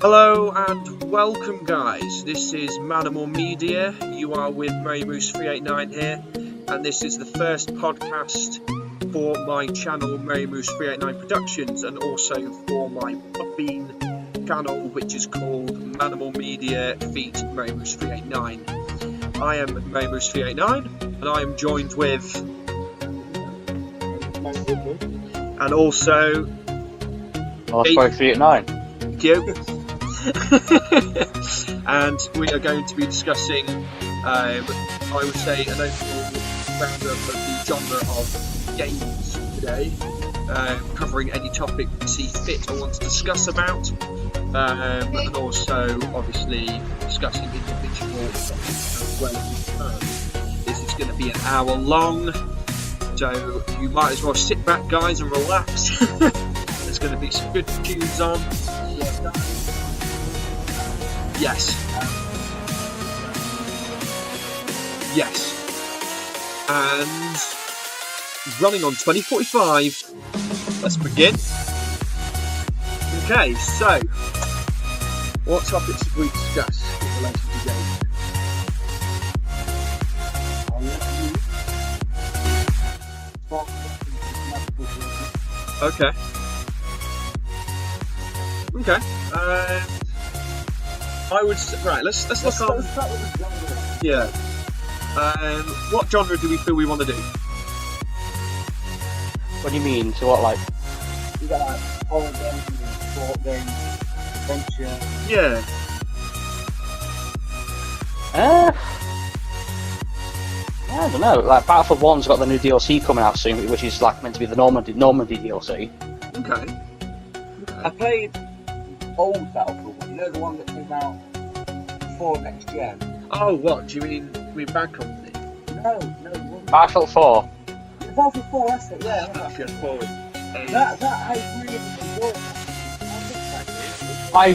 Hello and welcome, guys. This is Manimal Media. You are with Manimal Moose 389 here, and this is the first podcast for my channel Manimal Moose 389 Productions, and also for my Podbean channel, which is called Manimal Media feat Manimal Moose 389. I am Manimal Moose 389, and I am joined with, and also Last 389. Thank you. And we are going to be discussing, I would say, an overall roundup of the genre of games today, covering any topic we see fit or want to discuss about, and also obviously discussing individual topics as well as we can. This is going to be an hour long, so you might as well sit back, guys, and relax. There's going to be some good tunes on. Yes. Yes. And running on 2045. Let's begin. Okay, so what topics have we discussed in relation to games? Okay. Okay. I would say, right. Let's look on. Let's start with the genre. Yeah. What genre do we feel we want to do? What do you mean? So what, like? You got like horror games, sport games, adventure. Yeah. I don't know. Like Battlefield 1's got the new DLC coming out soon, which is like meant to be the Normandy DLC. Okay. I played old Battlefield 1, you know, the one that came out before next gen. Oh, what do you mean? Bad Company? No, it wasn't. Battlefield 4. Battlefield 4, that's it, yeah. Actually, that's forward. That I really enjoyed. I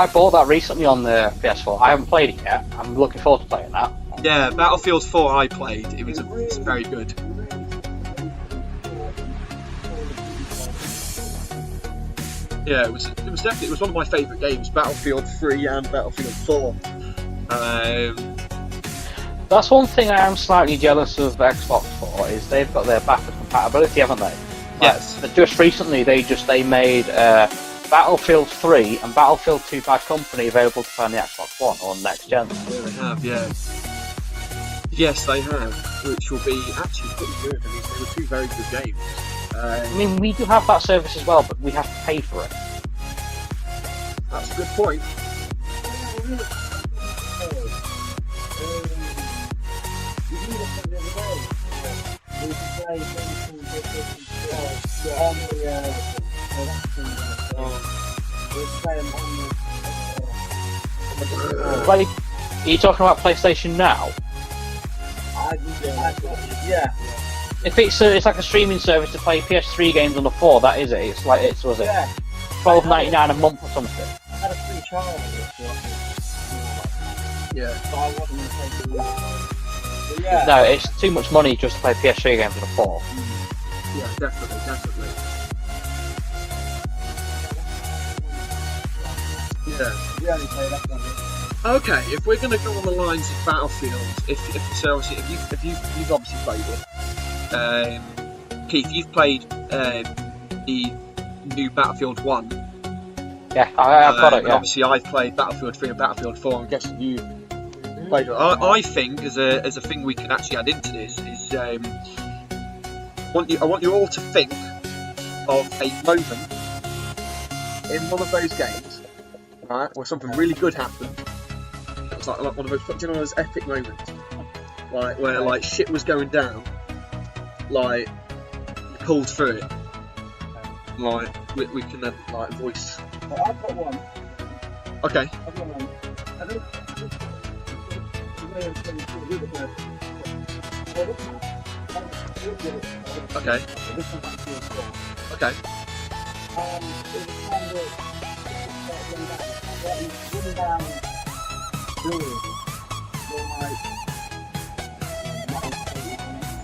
bought that recently on the PS4. I haven't played it yet. I'm looking forward to playing that. Yeah, Battlefield 4 I played. It's very good. Yeah, it was definitely one of my favourite games. Battlefield 3 and Battlefield 4. That's one thing I am slightly jealous of Xbox for, is they've got their backwards compatibility, haven't they? Yes. Like, just recently they made Battlefield 3 and Battlefield 2 Bad Company available to play on the Xbox One or next gen. Yeah, they have, yeah. Yes, they have, which will be actually pretty good. I mean, they were two very good games. I mean, we do have that service as well, but we have to pay for it. That's a good point. Are you talking about PlayStation Now? Yeah. If it's like a streaming service to play PS3 games on the 4, that is it. It's like was it Yeah. $12.99 a month or something? I had a free trial of it, Yeah. so I wasn't going to take it. But yeah. No, it's too much money just to play PS3 games on the 4. Yeah, definitely. Yeah. We only played that one. Okay, if we're going to go on the lines of Battlefield, if you've obviously played it, Keith, you've played the new Battlefield 1. Yeah, I've got it. Yeah. Obviously, I've played Battlefield 3 and Battlefield 4. I'm guessing you played it. I think as a thing we can actually add into this is I want you all to think of a moment in one of those games, right, where something really good happened. It's like one of those epic moments, like where like shit was going down, like you pulled through it. Like we can then like voice. Well, I've got one. Okay. I've got one. I don't. Okay. Okay.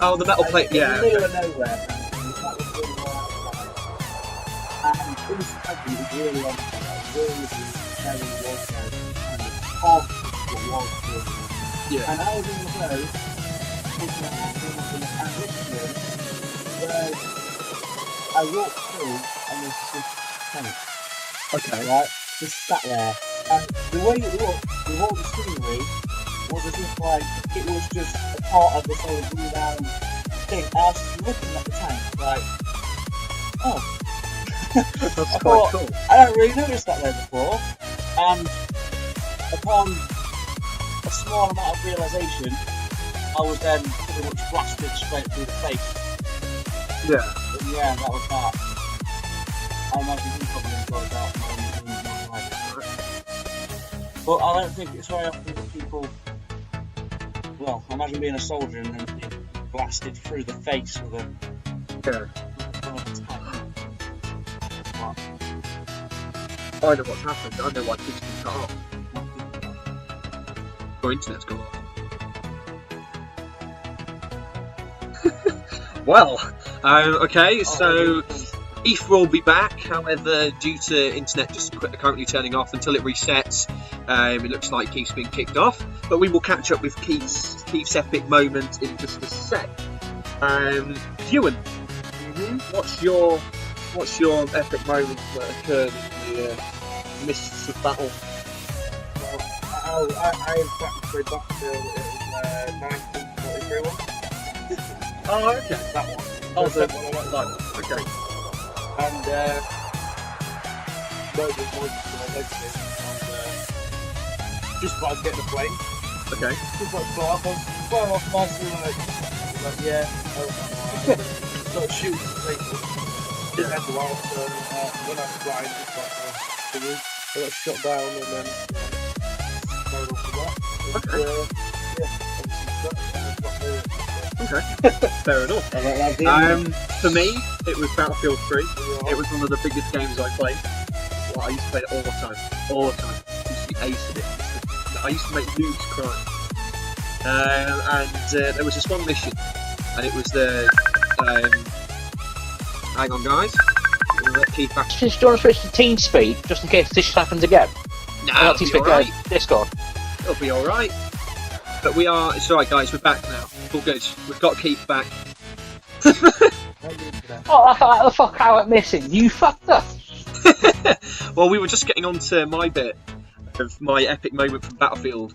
Oh, the metal plate, yeah. In the middle of nowhere. And in was happy, it was really on, really carrying the walk down, and the top was really. Yeah. And I was in the boat, thinking I had been in a transition where I walked through and there's this tank. Okay. Right? Just sat there. And the way it looked, with all the scenery, was as if like it was just a part of this whole blue down thing. And I was just looking at the tank, like, oh. That's quite cool. I hadn't really noticed that there before. And upon a small amount of realisation, I was then pretty much blasted straight through the face. Yeah. But yeah, that was that. I imagine you probably enjoyed that more than I did. But I don't think it's very often that people. Well, imagine being a soldier and then being blasted through the face with a. Yeah. Tank. I know what's happened. I know why kids can cut off. Your internet's gone off. Well, okay, so Keith will be back. However, due to internet just currently turning off until it resets, it looks like Keith's been kicked off. But we will catch up with Keith's epic moment in just a sec. Ewan, what's your epic moment that occurred in the mists of battle? I in fact played Battlefield, it was 1943 one. Oh, okay. That one. Oh, that so one. okay. And loads of voices to my legs in, and just about to get the plane. Okay. Just about to fly off, flying off nicely, like yeah, sort of shooting people. Didn't have the while, so when I was flying, just like I got shot down and then carried off to that. Okay. Yeah, Okay. Fair enough. For me, it was Battlefield 3. It was one of the biggest games I played. Well, I used to play it all the time. All the time. I used to be ace at it. I used to make noobs cry. And there was this one mission, and it was the. Hang on, guys. We'll let Keith back. Do you want to switch to TeamSpeak just in case this happens again? No, Not TeamSpeak, right. Discord. It'll be alright. But we are. It's alright, guys. We're back now. All good. We've got Keith back. Oh, how the fuck I went missing? You fucked up. Well, we were just getting on to my bit of my epic moment from Battlefield.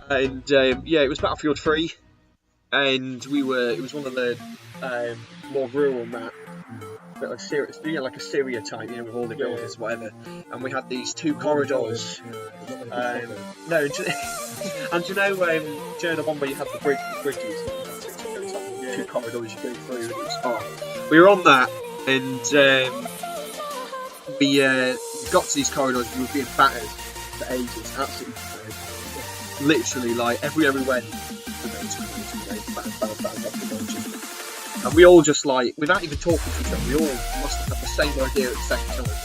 And yeah, it was Battlefield 3. And it was one of the more rural map. Like a Syria type, with all the buildings, whatever. And we had these two corridors. No, and do you know the one where you have the bridges? Two corridors you go through, and it was fun. We were on that, and we got to these corridors, and we were being battered for ages, absolutely battered. Literally, like everywhere we went, and we all just like, without even talking to each other, we all must have had the same idea at the same time.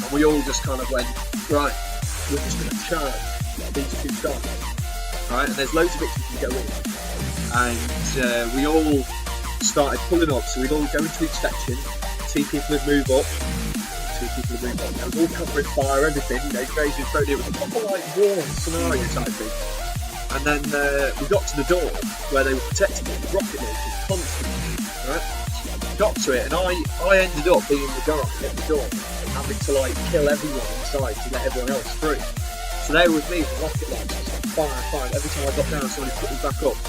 And we all just kind of went, right, we're just going to charge these two shots. Right, and there's loads of bits you can go in. And we all started pulling up, so we'd all go into each section, see people would move up, and it was all covering fire, everything, crazy and thrown. It was a proper like war scenario type thing. And then we got to the door where they were protecting it with rocket launchers constantly. Right? Got to it, and I ended up being the guy at the door, having to like kill everyone inside to let everyone else through. So they were with me with rocket launchers, fire. Every time I got down, somebody put me back up,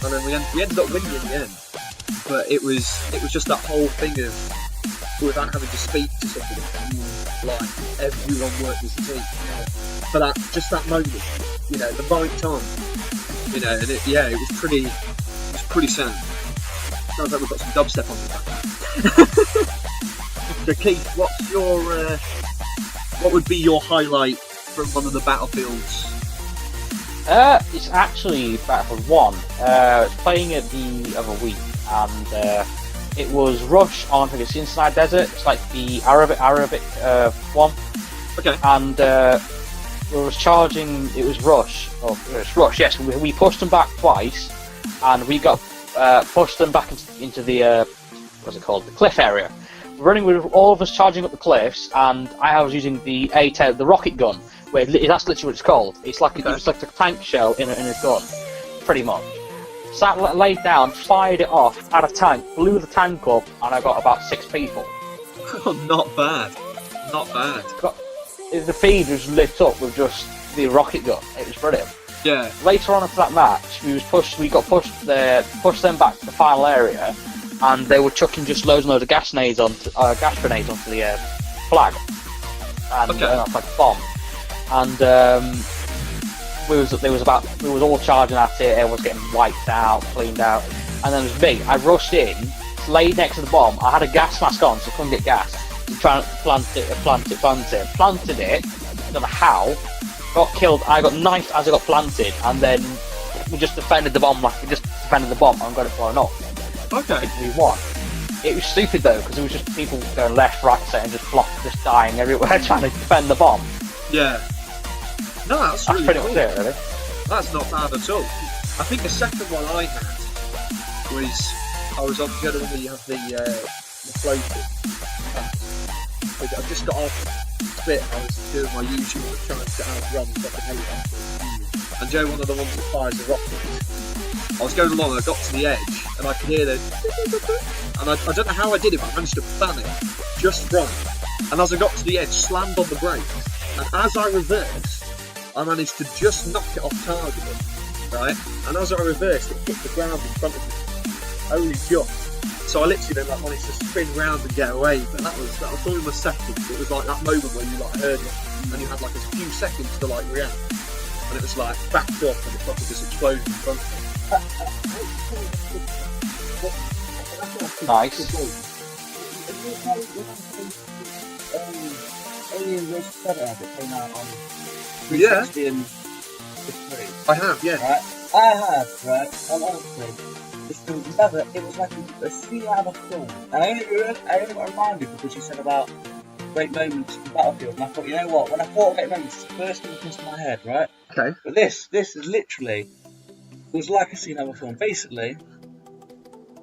and then we ended up winning in the end. But it was just that whole thing of without having to speak to somebody, like everyone worked as a team. For that moment, the right time, and it was pretty sound. Sounds like we've got some dubstep on the back. So Keith, what would be your highlight from one of the battlefields? It's actually Battlefield 1. I was playing it the other week, and it was Rush on the Sinai Desert. It's like the Arabic one. Okay. And we was charging. It was Rush. Oh, it was Rush. Yes, we pushed them back twice, and we got pushed them back into the what's it called? The cliff area. running with all of us charging up the cliffs, and I was using the the rocket gun, where that's literally what it's called. It's like it's like a tank shell in a gun, pretty much. Sat laid down, fired it off at a tank, blew the tank up, and I got about 6 people. Not bad. Not bad. The feed was lit up with just the rocket gun. It was brilliant. Yeah. Later on into that match, we got pushed them back to the final area, and they were chucking just loads and loads of gas grenades onto the flag, and like a bomb. And we was all charging at it. Everyone was getting wiped out, cleaned out, and then it was me. I rushed in, laid next to the bomb. I had a gas mask on, so I couldn't get gas. Trying to plant it. Planted it. I don't know how. Got killed. I got knifed as I got planted, and then we just defended the bomb and got it blown up. Okay. We won. It was stupid though, because it was just people going left, right, and just dying everywhere trying to defend the bomb. Yeah. No, that's really pretty cool. much it, really. That's not bad at all. I think the second one I had was I was on the other one where you have the floating. I just got off the bit. I was doing my usual trying to outrun fucking helicopters. And Joe, one of the ones that fires the rockets. I was going along and I got to the edge and I could hear the and I don't know how I did it, but I managed to ban it just right. And as I got to the edge, slammed on the brakes, and as I reversed, I managed to just knock it off target, right? And as I reversed, it hit the ground in front of me. Only just. So I literally then managed to spin round and get away. But that was only my second. It was like that moment where you heard it, and you had a few seconds to react, and it was backed up, and it probably just exploded in front of me. Nice. Alien vs Predator that came out on 360 and 3. I have, yeah. Right? I have, right? And honestly, it was like a scene out of a film. And I only got reminded because you said about great moments in Battlefield, and I thought, you know what? When I thought great moments, it's the first thing that comes to my head, right? Okay. But this is literally, it was like a scene out of a film. Basically,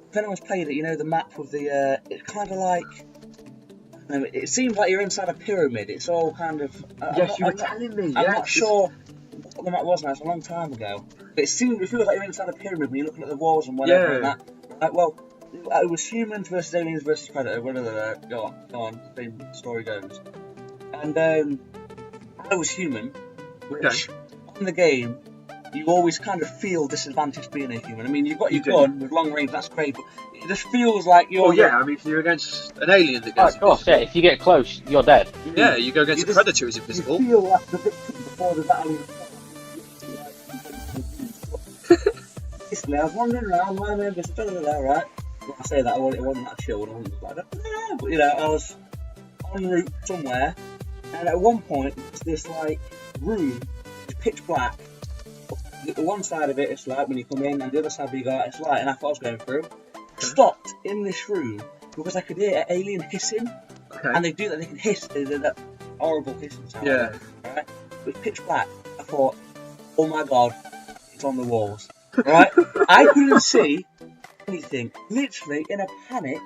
if anyone's played it, you know the map with the, it's kind of like, it seems like you're inside a pyramid. It's all kind of. Yes, you were telling me. I'm not sure what the map was now. It's a long time ago. But it feels like you're inside a pyramid when you're looking at the walls and whatever. Yeah. And that. Well, it was humans versus aliens versus Predator. Whatever. Go on. The same story goes. And I was human, which in the game you always kind of feel disadvantaged being a human. I mean, you've got your gun with long range. That's great, but it just feels like you're. Oh yeah, I mean, if you're against an alien that goes. Of course, yeah. If you get close, you're dead. Yeah, you go against a predator who's invisible. You feel like the victim before the battle. Basically, I was wandering around, my name was right? When I say that, it wasn't that chill, and I was like, but I was en route somewhere, and at one point, there's this room, it's pitch black. The one side of it is light when you come in, and the other side you go, it's light, and I thought I was going through. Stopped in this room because I could hear an alien hissing, and they do that, they can hiss, that horrible hissing sound. Yeah. Right? It was pitch black. I thought, oh my god, it's on the walls. Right? I couldn't see anything. Literally, in a panic,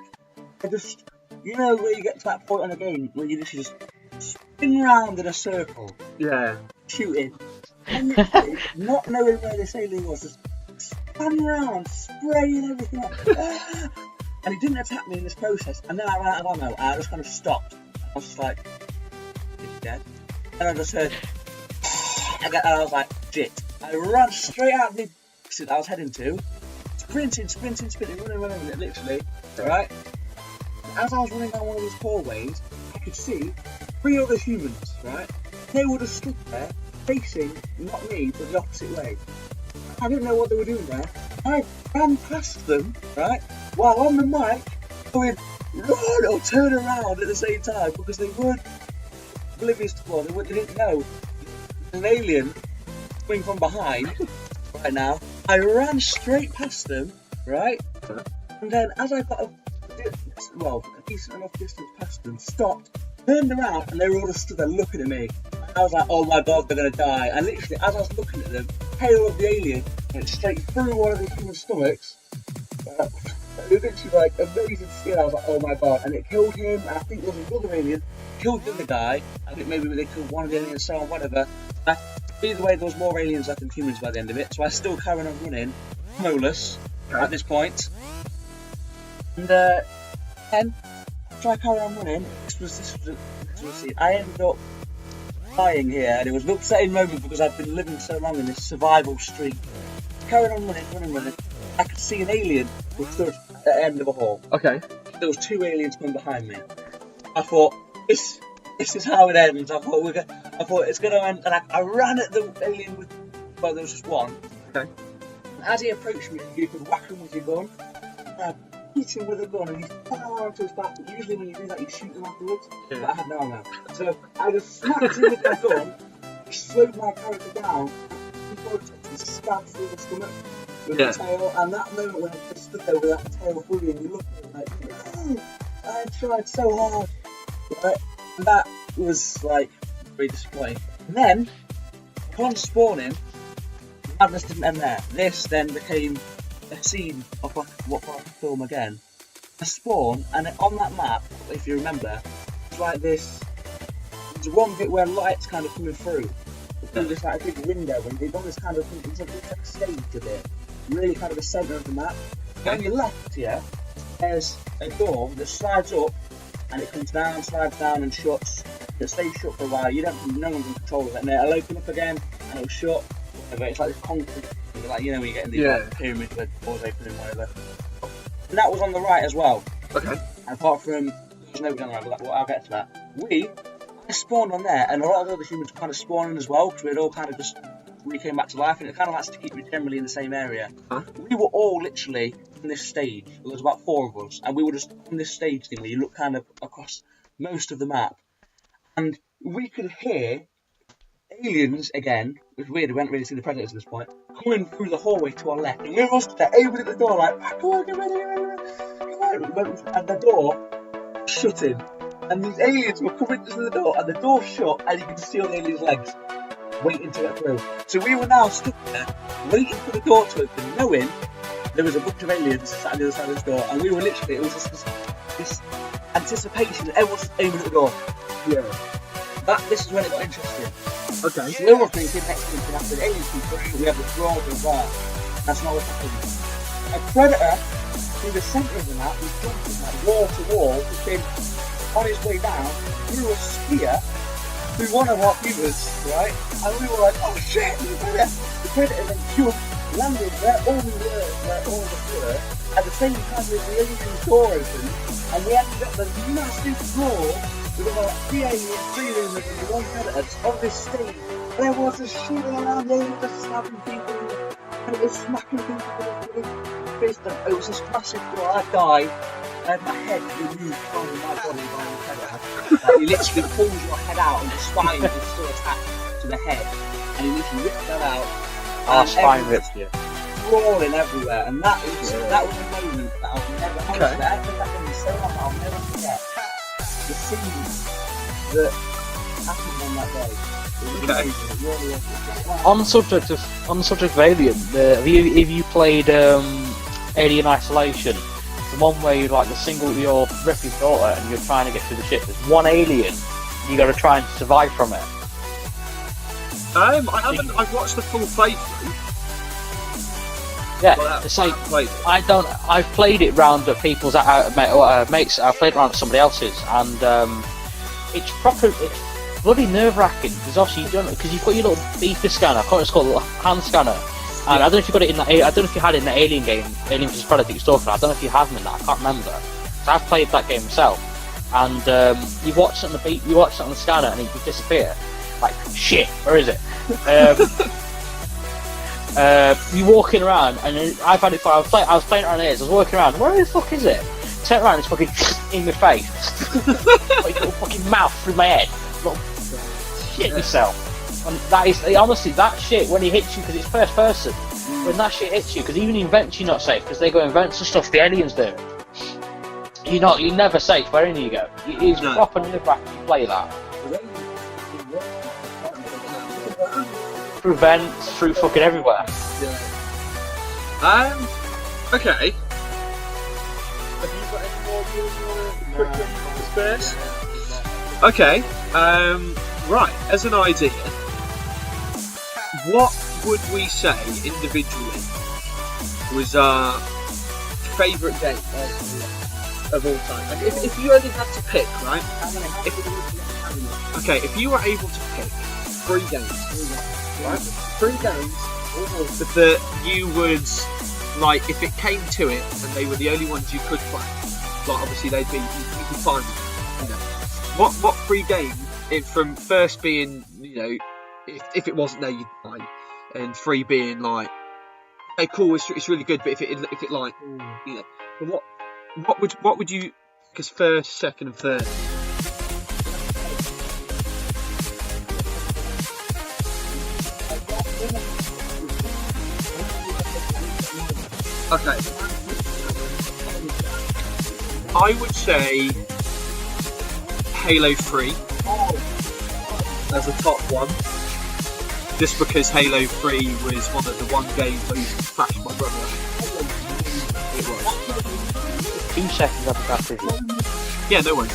I just, where you get to that point in the game where you just spin round in a circle. Yeah. Shooting. And literally, not knowing where this alien was, just spun around, spraying everything up. And he didn't attack me in this process. And then I ran out of ammo, and I just kind of stopped. I was just like, he's dead. And I just heard, and I was like, shit. I ran straight out of the exit I was heading to, sprinting, running, literally, right? As I was running down one of these hallways, I could see 3 other humans, right? They would have stood there, facing, not me, but the opposite way. I didn't know what they were doing there. I ran past them, right? While on the mic, going, run or turn around at the same time, because they weren't oblivious to what they didn't know. An alien coming from behind, right now. I ran straight past them, right? And then as I got a decent enough distance past them, stopped, turned around, and they were all just stood there looking at me. And I was like, oh my god, they're going to die. And literally, as I was looking at them, tail of the alien went straight through one of the human stomachs, It was literally like amazing skill. I was like, oh my god. And it killed him, and I think there was another alien, killed the other guy. I think maybe they killed one of the aliens, so on, whatever. Either way, there was more aliens left than humans by the end of it, so I still carried on running, moleless at this point. And then, after I carried on running, this was it. I ended up dying here, and it was an upsetting moment because I've been living so long in this survival streak. Carried on running. I could see an alien who stood at the end of a hall. Okay. There was 2 aliens coming behind me. I thought, this is how it ends. I thought it's going to end, and I ran at the alien with, well, there was just one. Okay. And as he approached me, you could whack him with your gun. And I hit him with a gun, and he fell onto his back. But usually when you do that, you shoot them afterwards. Yeah. But I had no ammo. So I just smacked him with my gun, slowed my character down, and stabbed through the stomach with the tail. And that moment when I just stood there with that tail fully, and you look at it like, I tried so hard. Right? And that was like very disappointing. And then, upon spawning, madness didn't end there. This then became a scene of what I could film again. I spawn, and on that map, if you remember, it's like this. There's one bit where light's kind of coming through. Through this like a big window, and they've got this kind of it's like a stage of it, really kind of the centre of the map. On your left here, there's a door that slides up, and it comes down, slides down, and shuts. It stays shut for a while. No one's in control of it. And then it'll open up again, and it'll shut. Whatever. It's like this concrete, like when you get in these like, pyramids where the doors open and whatever. And that was on the right as well. Okay. And apart from there's nobody on the right, but I'll get to that. I spawned on there, and a lot of other humans were kind of spawning as well, because we'd all kind of just came back to life, and it kind of likes to keep you generally in the same area. Huh? We were all literally on this stage. There was about 4 of us, and we were just on this stage thing where you look kind of across most of the map, and we could hear aliens again. It was weird. We hadn't really seen the predators at this point, coming through the hallway to our left, and we were all stood there, opening the door like, come on, get ready, come on. And the door shutting. And these aliens were coming to the door, and the door shut, and you could see all the aliens' legs waiting to get through. So we were now stuck there, waiting for the door to open, knowing there was a bunch of aliens sat on the other side of this door, and we were literally, it was just this anticipation that everyone was aiming at the door. Yeah. This is when it got interesting. Okay. So we were thinking next thing after the aliens come through, we have the draw of that. That's not what happened. A predator through the centre of the map was jumping like wall to wall, been on his way down, threw a spear through one of our viewers, right? And we were like, oh shit, the predator! The predator then jumped, landed where all of us were, at the same time as the alien's door opened, and we ended up the massive floor with about 3 aliens, 3 aliens, and 1 predator on this stage. There was a shooting around, they were just stabbing people, and it was smacking people with a fist, and it was this massive floor. I died. I had my head removed from my body by the predator. Like, he literally pulls your head out, and the spine is still attached to the head, and he literally rips that out. Our spine rips you. Crawling everywhere, and that was a moment that I'll never forget. That happened me so long, I'll never forget the scenes that happened on that day. It was amazing. It really was. On the subject of Alien, have you played Alien Isolation? The one where you like you're Ripley's daughter and you're trying to get through the ship. There's one alien, you got to try and survive from it. I haven't. I've watched the full playthrough. Yeah, it's like I've played it round at people's mates. I've played it round at somebody else's, and it's bloody nerve-wracking because obviously you don't, because you've got your little beeper scanner. I can't it's called a hand scanner. And I don't know if you got it in that. I don't know if you had it in the Alien game, Alien vs Predator Stalker. I don't know if you have them in that. I can't remember. So I've played that game myself, and you watch it on the scanner, and it would disappear. Like shit, where is it? You're walking around, and I've had it for. I was playing around here. So I was walking around. Where the fuck is it? Turn around, it's fucking in my face. Like little fucking mouth through my head. Shit yourself. And that is honestly that shit when he hits you because it's first person. When that shit hits you, because even in vents you're not safe because they go in vents and stuff. The aliens do. You're never safe wherever you go. It's proper nerve-wracking to play that. Through vents, through fucking everywhere. Okay. First. Okay. Right. As an idea, what would we say individually was our favourite game of all time? And if you only had to pick, right? If you were able to pick 3 games, right? 3 games that you would, like, if it came to it and they were the only ones you could play, like, obviously you'd be fine with them, you know. What 3 games, from first being, you know, if it wasn't there you'd buy, and 3 being like, hey, cool, it's really good, but if it like, you know, what would you, because first, second, and third? Okay. I would say Halo 3 as a top one, just because Halo 3 was one of the games I used to flash my brother. It was. 2 seconds after that review. Yeah, no worries.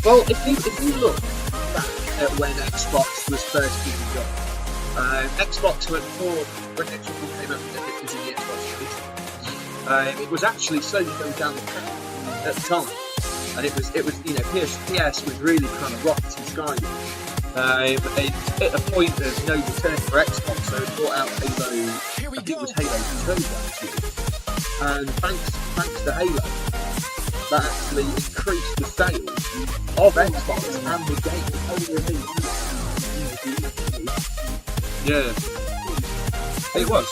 Well, if you look back at when Xbox was first being done, Xbox when Xbox came out, it was in the Xbox 360. It was actually slowly going down the track at the time, and it was you know, PS was really kind of rocketing skyward. It hit a point of no return for Xbox, so it brought out Halo. I think it was Halo 2 actually, and thanks to Halo, that actually increased the sales of Xbox and the game. Yeah, it was.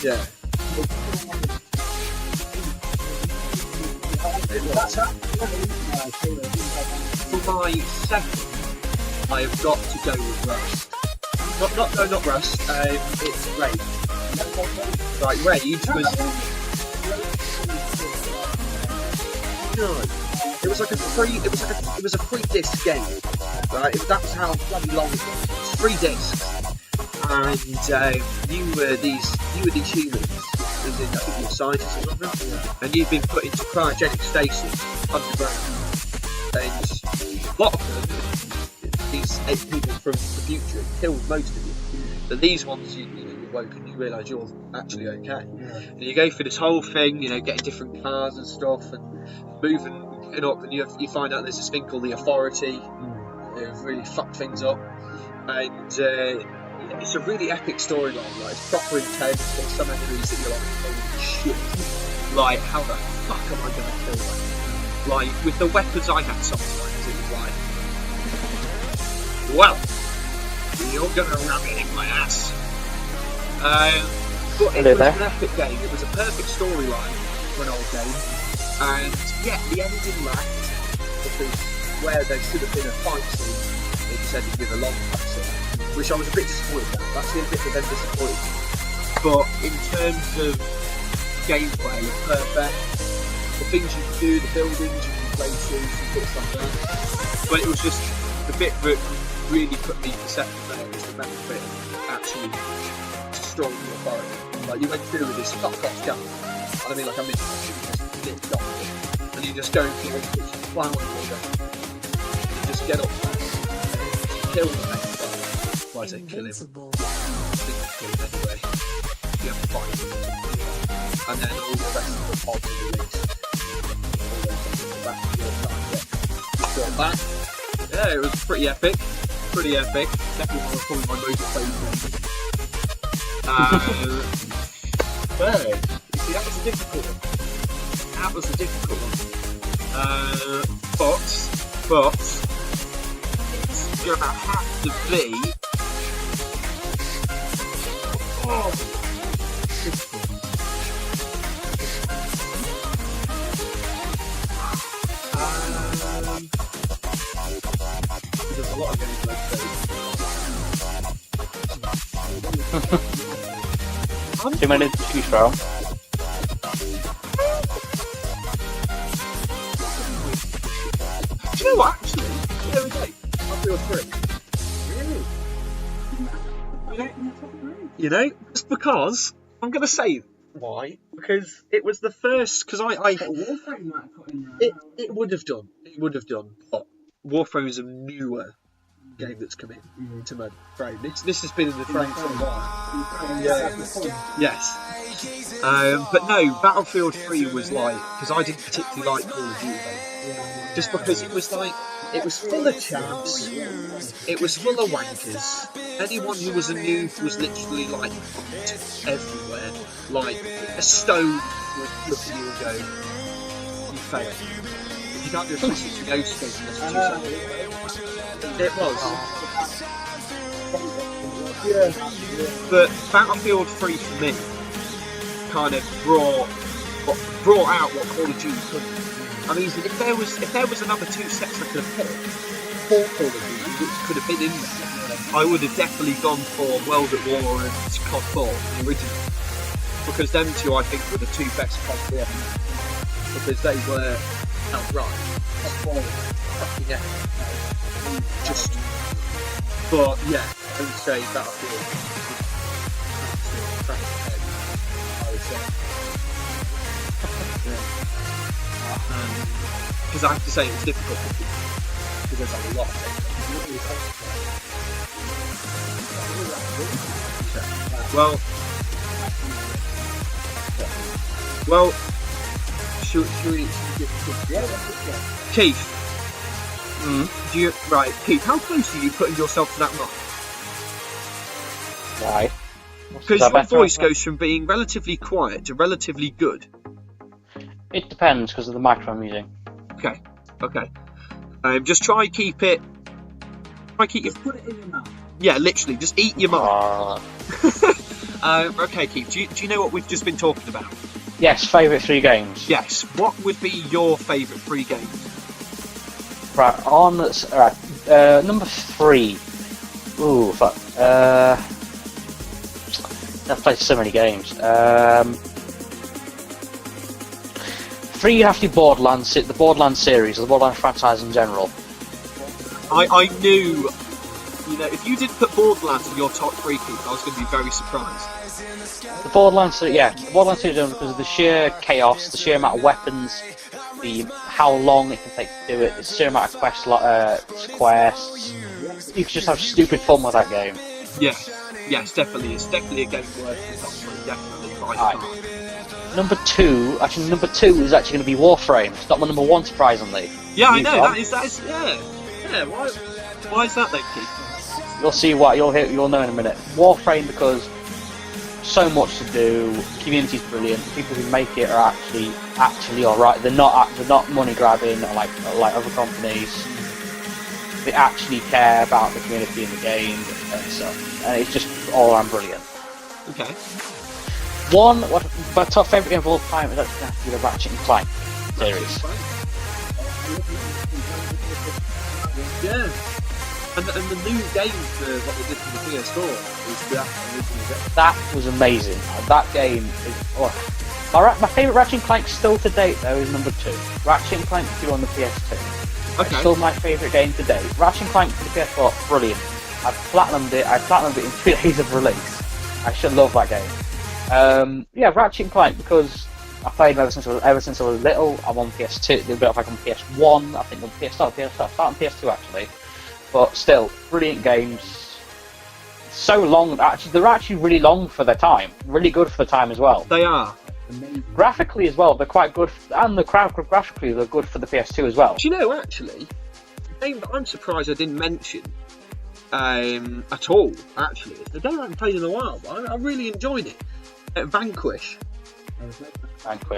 Yeah. For my second, I have got to go with Rust. Not Rust. It's Raid. Right, Raid was. No, it was like a free. It was a free disc game, right? That was how bloody long it was. It was 3 discs, and you were these humans. I think you were scientists or something, and you've been put into cryogenic stasis underground. And a lot of them, these 8 people from the future, killed most of you. But these ones, you woke and you realise you're actually okay. And you go through this whole thing, you know, getting different cars and stuff, and moving up, and you find out there's this thing called the Authority. It really fucked things up, and it's a really epic storyline. Like, it's proper intense. There's some enemies that you're like, holy shit! Like, how the fuck am I gonna kill them? Like, with the weapons I had sometimes, it was like, well, you're gonna ram it in my ass. But it was an epic game. It was a perfect storyline for an old game, and yeah, the ending lacked, because where there should have been a fight scene, they just ended with a long fight scene, which I was a bit disappointed at. That's the only bit that then disappointed me. But in terms of gameplay, perfect. The things you can do, the buildings, you can places, and bits like that. But it was just the bit that really put me to second there was the metal bit of actually destroying the Authority. Like, you went through with this fuck off gun, and I mean, like, I'm in just off, and you just go through this flower order, you just get up there, and you kill the next guy. Why is it kill him? I think you kill him anyway. You have to fight him, and then all the rest of the pods are released. Back. Yeah, it was pretty epic. Definitely probably my most favourite. Third. See, that was a difficult one. But it's gonna have to be. Oh, difficult. There's a lot of games like that. Too many to choose from. Do you know what, actually? There we go. I'll do a 3. Really? You know, just because I'm going to say why, because it was the first. Because Warframe might have put in there. it would have done. It would have done. But Warframe is a newer game that's come in to my frame. This has been in the frame for a while. Yes. But no, Battlefield 3 was like, because I didn't particularly like Call of Duty, just because it was like, it was full of chaps, it was full of wankers. Anyone who was a noob was literally like everywhere. Like a stone would look at you and go, "You failed. You can't do a 360 no scope unless it's 2 seconds." It was. But Battlefield 3 for me kind of brought out what Call of Duty could. I mean, if there was another 2 sets I could have picked for Call of Duty, which could have been in there, I would have definitely gone for World at War and COD 4, the original. Because them two, I think, were the two best CODs we ever made. Because they were outright. Yeah. But yeah, I would say Battlefield. I would say. Because I have to say it's difficult because there's a lot of things. Well, should we Keith? Keith, how close are you putting yourself to that mark? Why? Because your voice goes from being relatively quiet to relatively good. It depends because of the microphone I'm using. Okay. Just try keep it. Put it in your mouth. Yeah, literally, just eat your mic. Okay, Keith, do you know what we've just been talking about? Yes, favourite 3 games. Yes, what would be your favourite 3 games? Right, number 3. Ooh, fuck. I've played so many games. 3 would have to be Borderlands, the Borderlands series, or the Borderlands franchise in general. I knew, if you didn't put Borderlands in your top 3, Keith, I was going to be very surprised. The Borderlands series because of the sheer chaos, the sheer amount of weapons, how long it can take to do it, the sheer amount of quests. You can just have stupid fun with that game. Yes, definitely. It's definitely a game worth the top 3, definitely, by far. Number 2 is actually going to be Warframe. It's not my number 1, surprisingly. Yeah, I know, that is, yeah, why is that then, Keith? You'll see why, you'll know in a minute. Warframe, because so much to do, the community's brilliant, the people who make it are actually alright, they're not money grabbing like other companies. They actually care about the community and the game and stuff, and it's just all around brilliant. Okay. My top favourite game of all time is actually going to have to be the Ratchet and Clank series. Yeah. And the new game for what they did for the PS4 is that original game. That was amazing. That game is... My favourite Ratchet and Clank still to date, though, is number 2. Ratchet and Clank 2 on the PS2. Okay. It's still my favourite game to date. Ratchet and Clank for the PS4, brilliant. I platinumed it in 2 days of release. I should love that game. Ratchet and Clank, because I played them ever since I was little. I'm on PS2, a bit like on PS1, I think on start on PS2 actually. But still, brilliant games. So long, they're actually really long for their time. Really good for the time as well. They are. Amazing. Graphically as well, they're quite good, and graphically they're good for the PS2 as well. Do you know, actually, the game that I'm surprised I didn't mention at all, actually, is the game I haven't played in a while, but I really enjoyed it. Vanquish.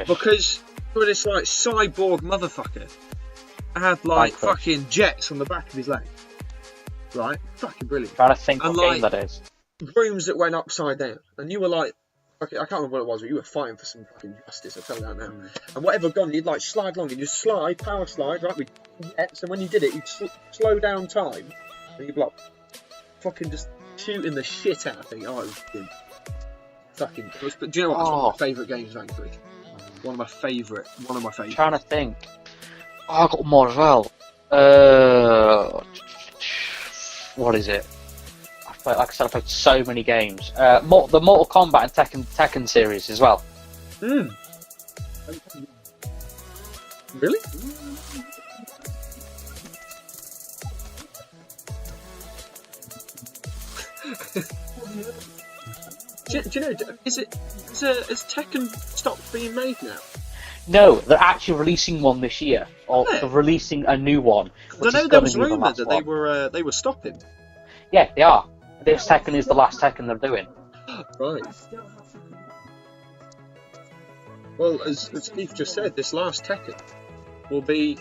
Because for this like cyborg motherfucker had like fucking jets on the back of his leg. Right? Fucking brilliant. Trying to think and what game that is. Rooms that went upside down. And you were like, I can't remember what it was, but you were fighting for some fucking justice, I'll tell you that now. And whatever gun, you'd like slide along and you'd power slide, right, with jets, and when you did it, you'd slow down time, and you'd be like, fucking just shooting the shit out of things. Oh, it was good. Fucking. But do you know what? It's one of my favourite games, Vanquish. One of my favourite. I'm trying to think. Oh, I got more as well. What is it? played, like I said, I've played so many games. The Mortal Kombat and Tekken series as well. Hmm. Really? do you know? Has Tekken stopped being made now? No, they're actually releasing one this year, or they're releasing a new one. I know there was rumour that they were stopping. Yeah, they are. This Tekken is the last Tekken they're doing. Right. Well, as Keith just said, this last Tekken will be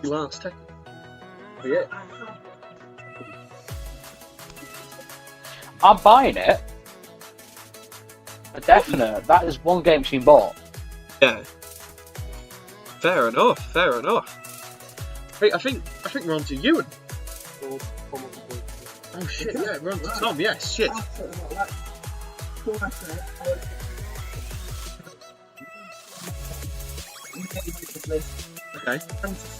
the last Tekken. Yeah. I'm buying it. A definite. That is one game she's bought. Yeah. Fair enough. Hey, I think we're on to Ewan. Oh shit! Yeah, we're on to Tom. Yes, shit. Okay.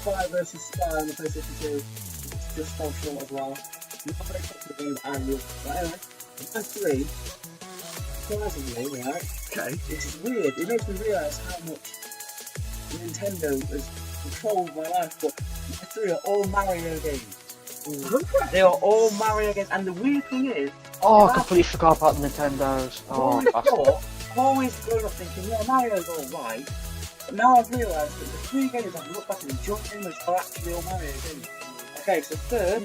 Fire versus Sky on the PlayStation 2. It's just so short as well. Not very popular game, but anyway, my 3. Surprisingly, right? Okay. It's weird. It makes me realise how much Nintendo has controlled my life. But my 3 are all Mario games. They are all Mario games, and the weird thing is, Oh, I completely forgot about the Nintendos. Oh, I've always grown up thinking, yeah, Mario's alright. But now I've realised that the 3 games I've looked back and enjoyed them as are actually all Mario games. Okay, so third.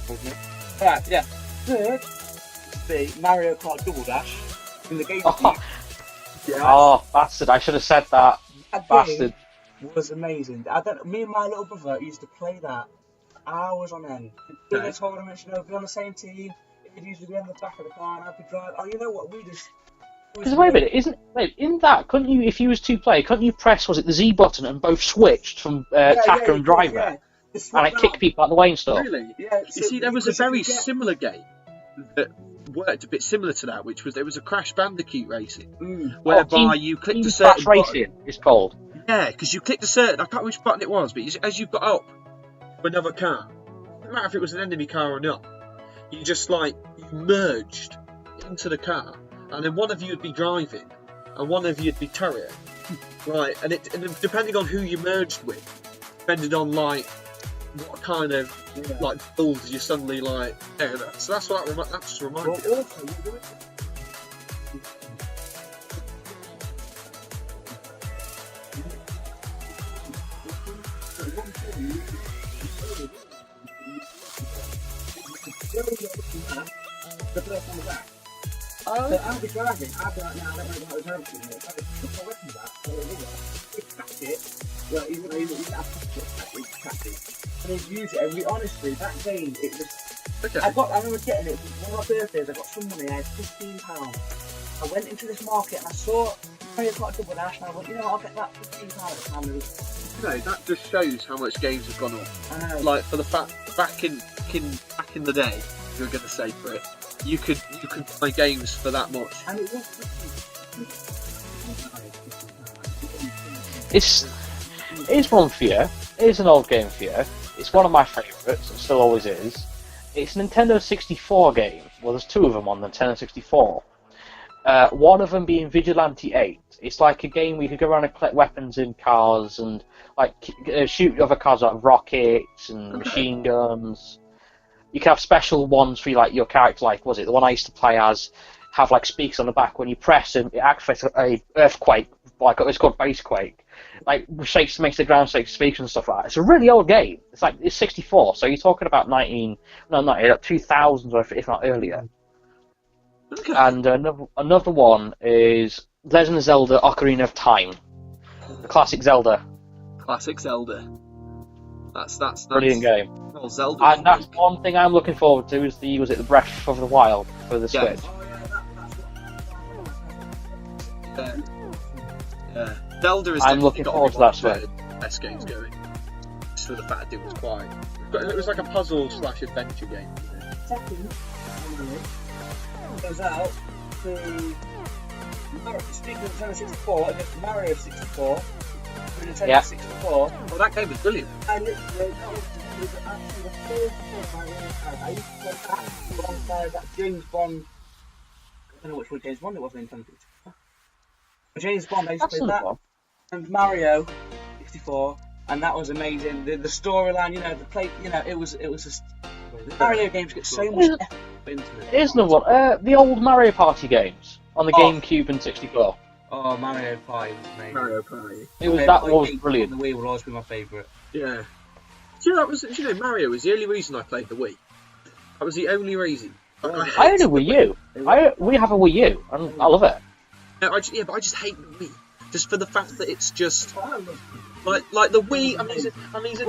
Okay. Right, yeah. Third would be Mario Kart Double Dash in the game. Oh, bastard! I should have said that. Bastard. Was amazing. Me and my little brother used to play that hours on end. In the tournaments, you know, be on the same team. He'd usually be on the back of the car and I'd be driving. Oh, you know what? Because wait a minute, in that, couldn't you, if you was 2-player, couldn't you press, was it the Z button and both switched from attacker and driver? Yeah. And it kicked people out of the way and stuff? Really? Yeah. You see, there was a very similar game that worked a bit similar to that, which was there was a Crash Bandicoot racing, whereby you clicked a certain button. Racing, it's called. Yeah, because you clicked a certain, I can't remember which button it was, but as you got up to another car, no matter if it was an enemy car or not, you just you merged into the car, and then one of you would be driving, and one of you would be turret, right? And depending on who you merged with, depended on what kind of builds you suddenly so that's what that just reminded me. The first one was that. So I'll be driving, I'll be like, now I don't know about the driving anymore. So I just took my weapon back, so he cracked it. Well, you didn't have to crack it. And he'd use it, and honestly, that game, it was... Okay. I remember getting it, one of my birthdays, I got some money, I had £15. I went into this market and I saw Mario Kart Double Dash, and I went, you know what, I'll get that £15 at the time. That just shows how much games have gone up. I know. For the fact, back in the day, you were going to say for it, you could play games for that much. And it was... It's one for you. It's an old game for you. It's one of my favourites. It still always is. It's a Nintendo 64 game. Well, there's 2 of them on Nintendo 64. One of them being Vigilante 8. It's like a game where you could go around and collect weapons in cars and shoot other cars like rockets and machine guns. You can have special ones for your character. Was it the one I used to play as? Have speakers on the back. When you press them, it activates a earthquake. It's called Basequake. Makes the ground shake, speakers and stuff like that. It's a really old game. It's 64, so you're talking about 2000s or if not earlier. Okay. And another one is Legend of Zelda: Ocarina of Time, the classic Zelda. Classic Zelda. That's Brilliant game. Well, Zelda. And that's one thing I'm looking forward to is the Breath of the Wild for the Switch. Yeah. Zelda is I'm looking forward to that Switch. Best games going. Just for the fact it was it was like a puzzle / adventure game. Second, goes out to speaking of Nintendo 64 against Mario 64. Nintendo 64. Well, that game was brilliant. I literally was actually the first game I used to play that alongside that James Bond. I don't know which one James Bond it was in 2054. James Bond, I used to play that. And Mario 64, and that was amazing. The storyline, the play, it was just. The Mario games get so much effort into it. It is another one. The old Mario Party games on the GameCube and 64. Oh, Mario Party was amazing. Mario Party. That was brilliant. The Wii will always be my favourite. Yeah. Mario was the only reason I played the Wii. That was the only reason. I own a Wii U. We have a Wii U, and I love it. No, but I just hate the Wii. Just for the fact that it's just like the Wii. When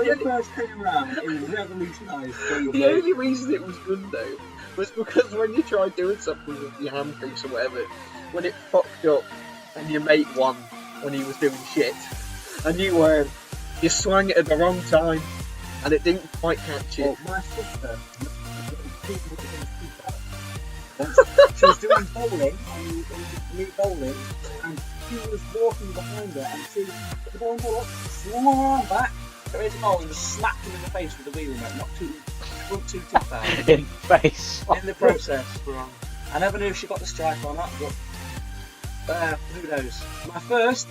it first came around, it was revolutionised. The only reason it was good though was because when you tried doing something with your handprints or whatever, when it fucked up and your mate won when he was doing shit, and you swung it at the wrong time and it didn't quite catch it. Well, my sister, she was doing bowling, and she was walking behind her, and she put the ball in the ball, swung her arm back, got ready to goal, and just smacked him in the face with the Wii remote, not too far. In the face. In the process. I never knew if she got the strike or not, but who knows.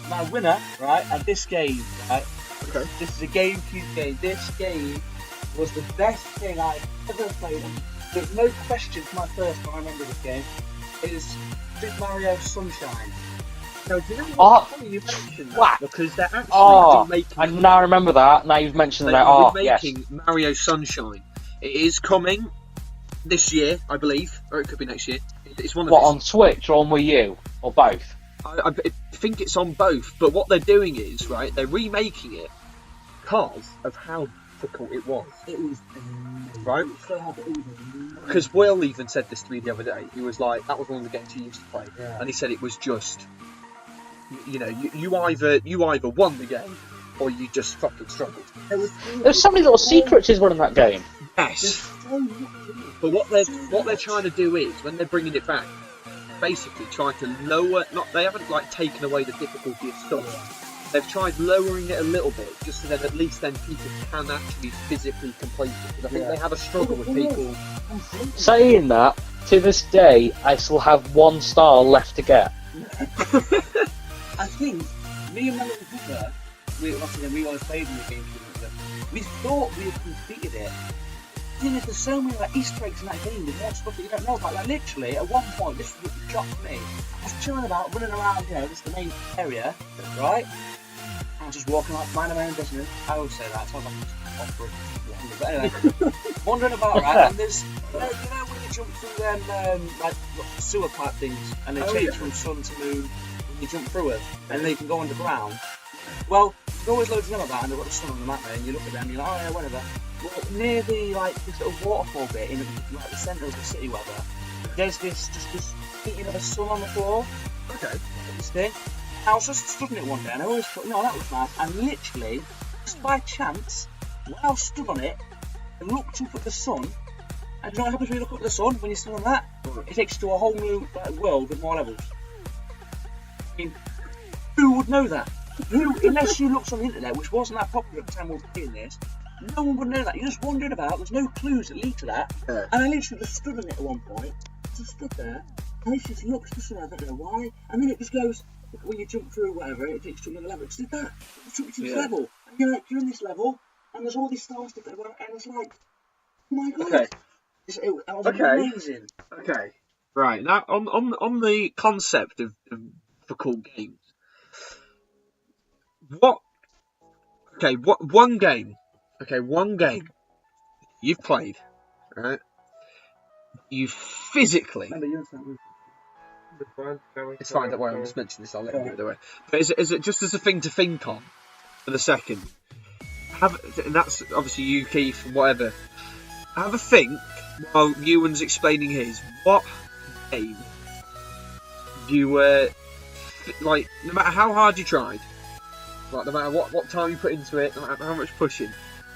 My winner, right, at this game, right, Okay. this is a GameCube game. This game was the best thing I've ever played. There's no question for my first time I remember this game. It is Super Mario Sunshine. Now, do you know what? Funny you mentioned that, What? because they're actually remaking. I now remember that. Now you've mentioned that. Remaking Mario Sunshine. It is coming this year, I believe, or it could be next year. It's one of What, on Switch or on Wii U? Or both? I think it's on both, but what they're doing is, right, they're remaking it because of how difficult it was. It was Right? Because Will even said this to me the other day. He was like, that was one of the games he used to play. Yeah. And he said it was just, you either won the game or you just fucking struggled. There's so many little secrets is running that game. Yes. But what they're trying to do is, when they're bringing it back, basically trying to lower, they haven't like taken away the difficulty of stuff. They've tried lowering it a little bit, just so that at least then people can actually physically complete it. Because I think they have a struggle with people. Saying that, to this day, I still have 1 star left to get. I think me and my little brother, we always played in the game. We thought we had completed it. There's so many like Easter eggs in that game with more stuff that you don't know about. Like literally, at one point, this was what shocked me. I was chilling about, running around, this is the main area, right? I was just walking like minding my own business. I always say that. It sounds like I'm offering. But anyway, wandering about, right? And there's, when you jump through them like sewer pipe things, and they change from sun to moon, and you jump through it, and then you can go underground. Well, there's always loads of them about, and they've got the sun on the map there, and you look at them, and you're like, oh yeah, whatever. Well, near the this little waterfall bit in like the centre of the city, whatever, there's this heating of a sun on the floor. Okay. This thing. I was just stood in it one day, and I always thought, that was nice. And literally, just by chance, when I was stood on it, I looked up at the sun. And you know what happens when you look up at the sun when you're stood on that? It takes you to a whole new world with more levels. I mean, who would know that? Unless you looked on the internet, which wasn't that popular at the time we were doing this. No one would know that. You're just wandering about. There's no clues that lead to that. Yeah. And I literally just stood on it at one point. Just stood there. And it just looks to somewhere. I don't know why. And then it just goes, when you jump through whatever, it takes you to another level. It just did that. It took you to this level. And you're like, you're in this level. And there's all these stars stuff everywhere. And it's like, oh my god. Okay. That was amazing. Okay. Right. Now, on the concept of difficult games, one game you've played, right? You physically. It's fine, don't worry, I'm just mentioning this, I'll let you do it away. But is it just as a thing to think on for the second? And that's obviously you, Keith, and whatever. Have a think while Ewan's explaining his. What game you were like, no matter how hard you tried, like no matter what time you put into it, no matter how much pushing,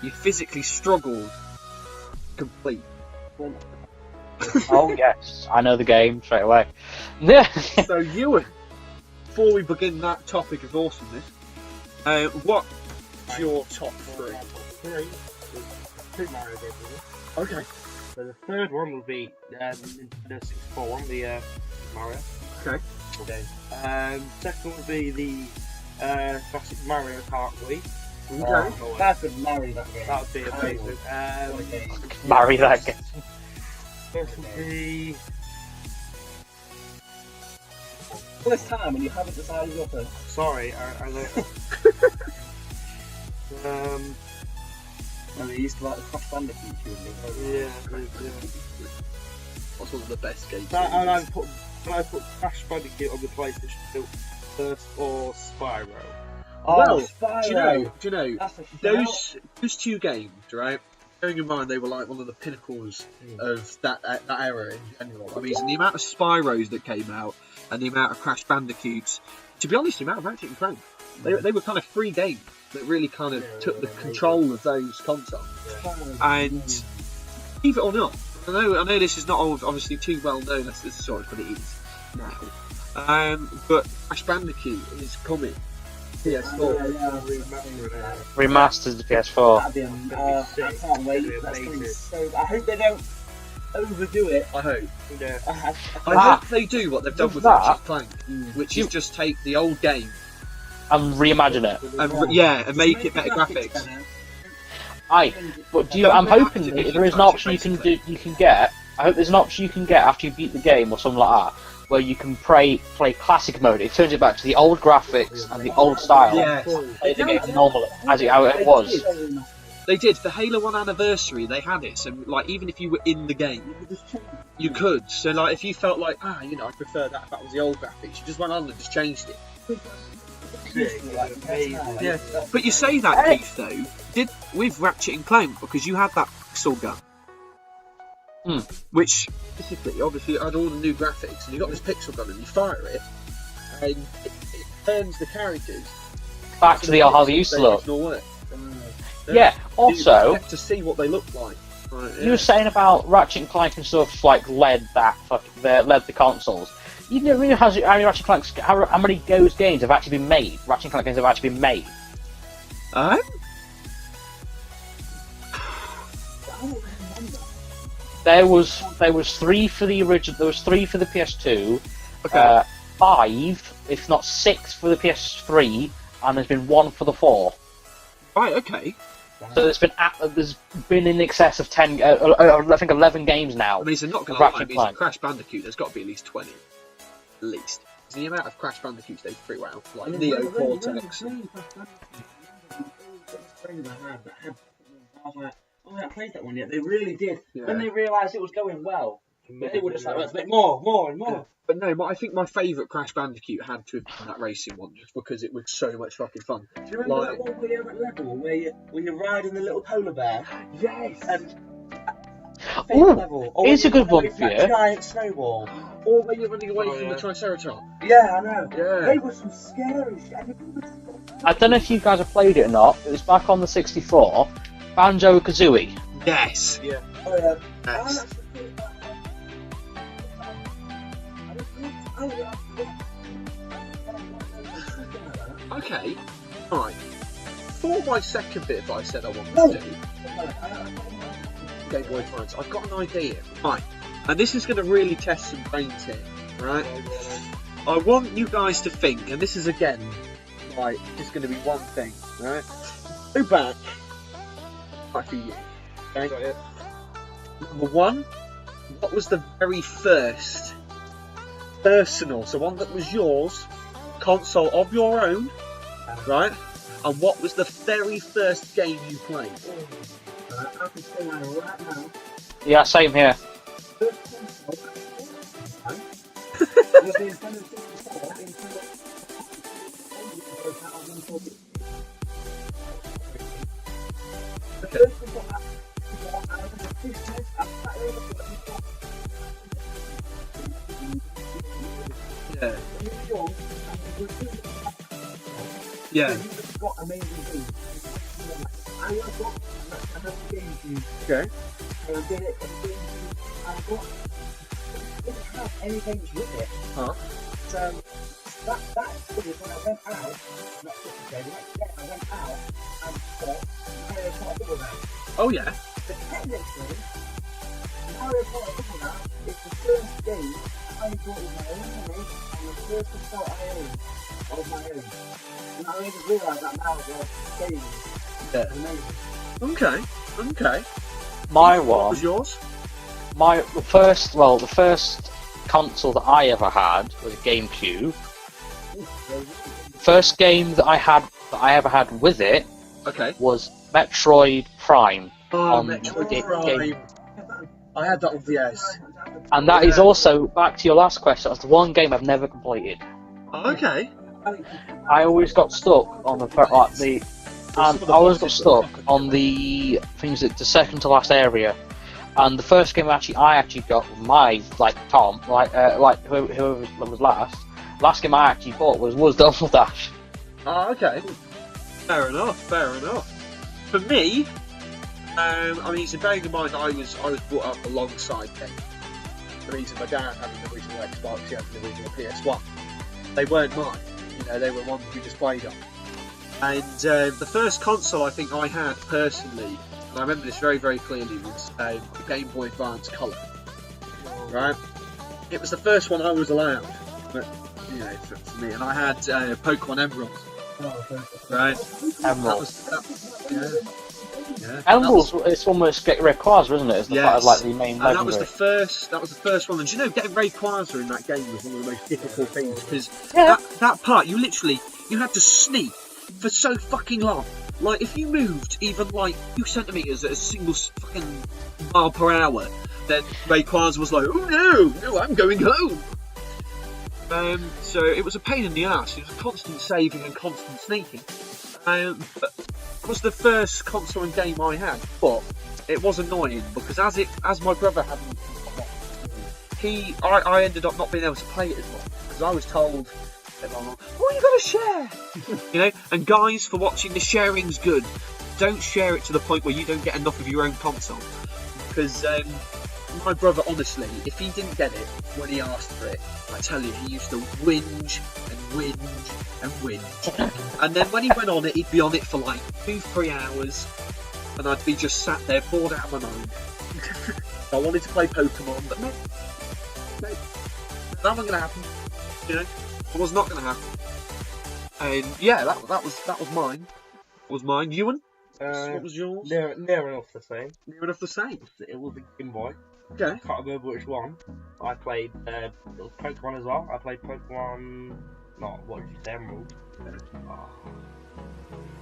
you physically struggled to complete. Oh yes, I know the game straight away. So Ewan, before we begin that topic of awesomeness, what's your top 3? two Mario games. Isn't it? Okay. So the third one will be the 64 one, the Mario. Okay. Okay. Second will be the classic Mario Kart Wii. Okay. That would marry that game. That would be amazing. Marry that game. First would be. All this time and you haven't decided your first. Sorry, I know. And they used to like the Crash Bandicoot tuning. Yeah. What's one of the best games? And I put Crash Bandicoot on the PlayStation 2 first or Spyro. Well, Spyro. do you know That's a those two games, right? Bearing in mind they were like one of the pinnacles of that era in general. I mean, the amount of Spyros that came out and the amount of Crash Bandicoots. To be honest, the amount of Ratchet and Clank. They were kind of free games that really kind of took the control of those consoles. And believe it or not, I know this is not obviously too well known as this sort of, but it is now. But Crash Bandicoot is coming. PS4. Remastered the PS4. That'd be I can't wait. That's gonna be so. I hope they don't overdo it. I hope. Yeah. I hope they do what they've done with that, Ratchet and Clank, which is just take the old game and reimagine it. and make it better graphics. But I'm hoping that there is an option you can get. I hope there's an option you can get after you beat the game or something like that, where you can play classic mode. It turns it back to the old graphics and the old style. Yeah. Play the game normal how it was. They did. For Halo 1 Anniversary, they had it. So, like, even if you were in the game, you could. So, like, if you felt like, I prefer that. That was the old graphics. You just went on and just changed it. Yeah. But you say that, Keith, though, with Ratchet and Clank, because you had that pixel gun. Which, basically, obviously, had all the new graphics, and you got this pixel gun, and you fire it, and it turns the characters back to how they used to look. Yeah. Also, to see what they look like. Right, you were saying about Ratchet and Clank and stuff led the consoles. You didn't realise how many Ratchet and Clanks, how many those games have actually been made. Ratchet and Clank games have actually been made. There was 3 for the original. There was 3 for the PS2. Okay. 5, if not 6, for the PS3, and there's been 1 for the 4. Right. Okay. So there's been in excess of 10. I think 11 games now. I mean, so not going to lie. I mean, Crash Bandicoot. There's got to be at least 20. At least. The amount of Crash Bandicoots they've threw out, like Neo Cortex. I played that one yet. They really did. Yeah. When they realised it was going well, they were just like, let's make more and more. But no, I think my favourite Crash Bandicoot had to have been that racing one, just because it was so much fucking fun. Do you remember that one where you're at level, where you're riding the little polar bear? Yes! And level. It's a good one for you. Giant snowball. Or when you're running away from the Triceratops. Yeah, I know. Yeah. They were some scary shit. I don't know if you guys have played it or not. It was back on the 64. Banjo-Kazooie. Yes. Yeah. Oh yeah. Yes. Okay. Alright. For my second bit, if I said I wanted to do Game Boy Advance, I've got an idea. Right. And this is going to really test some brains here. Right? I want you guys to think, and this is again, like, just going to be one thing. Right? Go back. A few years. Okay? Number 1, what was the very first personal, so one that was yours, console of your own, right? And what was the very first game you played? I can say that right now. Yeah, same here. Was the Nintendo 64 Yeah. You've got amazing things. I have GameCube. Okay. And I did it. I've got. It didn't have any games with it. Huh? So that was when I went out. Not just the next day. I went out and bought Mario Kart Double Dash. Oh yeah. The literally, Mario Kart looking at, it's the first game I bought with my own money, and the first console I owned of my own. And I only realised that now, gaming. Yeah. It's amazing. Okay. My What one, was yours? the first console that I ever had was a GameCube. First game that I ever had with it Okay. was Metroid Prime. Oh, on Metroid Game- Prime. I had that on DS. And that is also, back to your last question, that's the one game I've never completed. Oh, okay. I always got stuck on the things that the second to last area. And the first game I actually got my Tom whoever was last game I actually bought was Double Dash. Oh, okay. Fair enough. For me, so bearing in mind I was brought up alongside games. The reason my dad had an original Xbox, he had an original PS1. They weren't mine, they were ones we just played on. And the first console I think I had personally, and I remember this very, very clearly, was the Game Boy Advance Color. Right? It was the first one I was allowed, but for me, and I had Pokemon Emerald. Right? Emerald. Yeah. Emerald, it's almost get Rayquaza, isn't it? It's the part of the main and that was legendary. the first one. And do you know, getting Rayquaza in that game was one of the most difficult things because Yeah. that part you had to sneak for so fucking long. Like if you moved even 2 centimeters at a single fucking mile per hour, then Rayquaza was like, "Oh no, I'm going home." So it was a pain in the ass. It was constant saving and constant sneaking. But it was the first console and game I had, but it was annoying because as my brother hadn't, I ended up not being able to play it as well because I was told, "Oh, you got to share," And guys, for watching, the sharing's good. Don't share it to the point where you don't get enough of your own console, because my brother, honestly, if he didn't get it when he asked for it, I tell you, he used to whinge and whinge and whinge. And then when he went on it, he'd be on it for 2-3 hours, and I'd be just sat there bored out of my mind. I wanted to play Pokemon, but no, that wasn't going to happen. It was not going to happen. And yeah, that was mine. Ewan? What was yours? Near enough the same. Near enough the same. It was the Game Boy. Okay. Can't remember which one. I played Pokemon as well. I played Pokemon. What did you say? Emerald.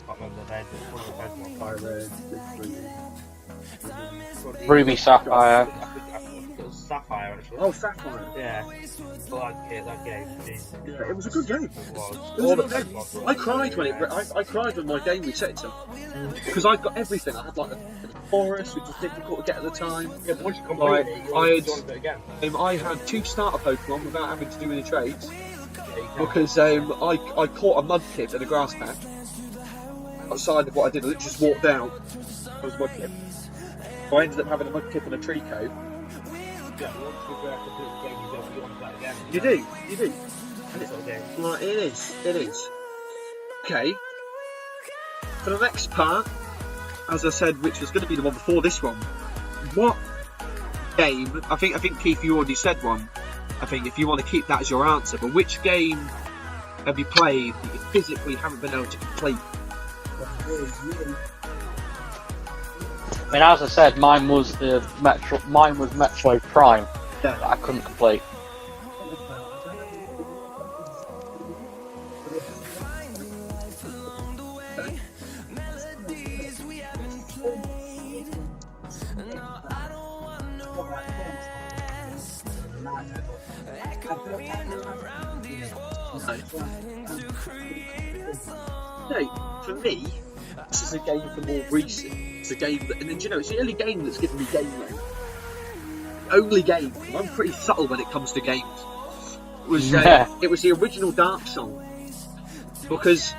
Can't remember the name. One of the Pokemon. Ruby, Sapphire. I think it was Sapphire actually. Oh, Sapphire. Yeah. That game. Yeah, it was a good game. It was. It was a good game. I cried when I cried when my game reset itself because I got everything. I had a forest, which was difficult to get at the time. Yeah, but once you complete it, you want to do it again. I had 2 starter Pokemon without having to do any trades Yeah, you can. because I caught a mudkip in a grass patch. Outside of what I did, I literally just walked out. It was a mudkip. So I ended up having a mudkip and a tree coat. Yeah, once you complete the game, you want to play it again. You do. And it's okay. It is. Okay. For the next part, as I said, which was going to be the one before this one, what game? I think Keith, you already said one. I think if you want to keep that as your answer, but which game have you played that you physically haven't been able to complete? I mean, as I said, mine was Metroid Prime Yeah. that I couldn't complete. No, for me, this is a game for more recent. It's a game that, and then it's the only game that's given me game length. Only game. I'm pretty subtle when it comes to games. It was the original Dark Souls, because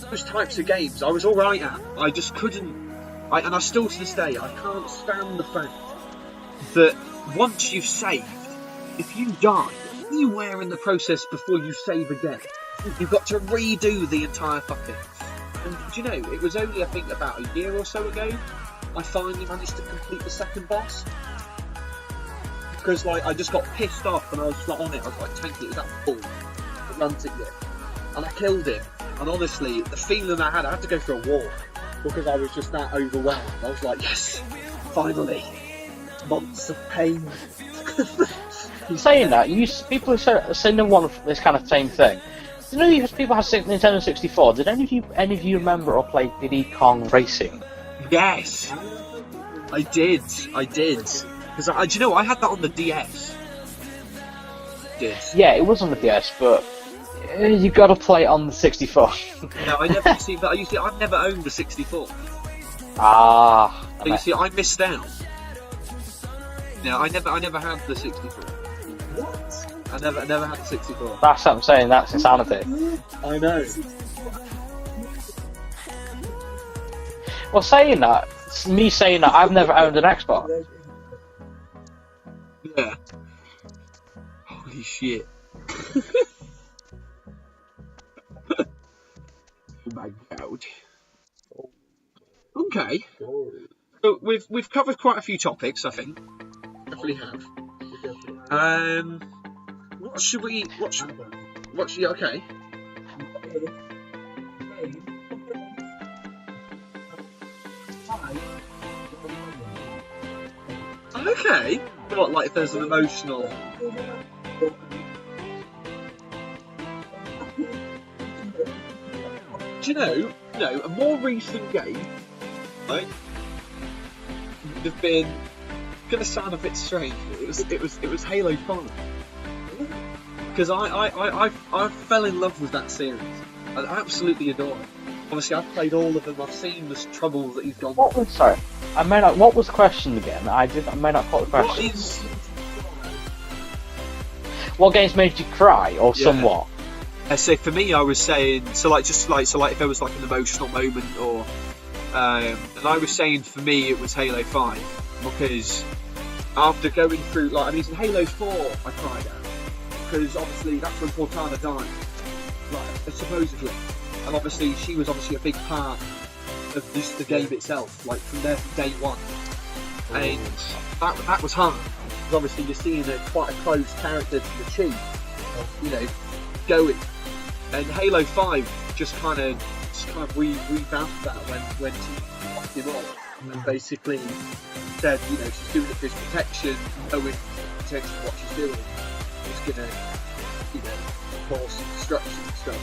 those types of games I was alright at. I just couldn't. And I still to this day I can't stand the fact that once you've saved, if you die anywhere in the process before you save again, you've got to redo the entire fucking. And it was only I think about a year or so ago I finally managed to complete the second boss. Because like I just got pissed off and I was like on it. I was like, "Tank it, is that fool that runs at you?" And I killed him. And honestly, the feeling I had to go for a walk because I was just that overwhelmed. I was like, "Yes, finally, months of pain." Saying that, people are saying they want this kind of same thing. Do you know people have Nintendo 64? Did any of you remember or play Diddy Kong Racing? Yes, I did. Because do you know I had that on the DS. Did. Yeah, it was on the DS, but you got to play it on the 64. No, I never see. But you see, I've never owned a 64. Ah. So you see, I missed out. No, I never had the 64. I never had the 64. That's what I'm saying. That's insanity. I know. Well, saying that, I've never owned an Xbox. Yeah. Holy shit. Oh my god. Okay. So we've covered quite a few topics, I think. Definitely have. What should we? Okay. Okay. What, like if there's an emotional? Do you know, a more recent game, right? Would have been gonna sound a bit strange. But it was Halo 5. Because I fell in love with that series. I absolutely adore it. Obviously, I've played all of them. I've seen the troubles that he's gone through. Sorry, what was the question again? I may not caught the question. What games made you cry, or somewhat? So for me, I was saying so like if there was like an emotional moment, or and I was saying for me it was Halo 5 because after going through in Halo 4 I cried at because obviously that's when Cortana died, supposedly. And obviously, she was a big part of the game itself, like from day one. And that was hard. Because obviously, you're seeing quite a close character to the chief, going. And Halo 5 just kind of revamped that when she locked him up and basically said, she's doing it for his protection, knowing potentially what she's doing is gonna, cause some destruction and stuff.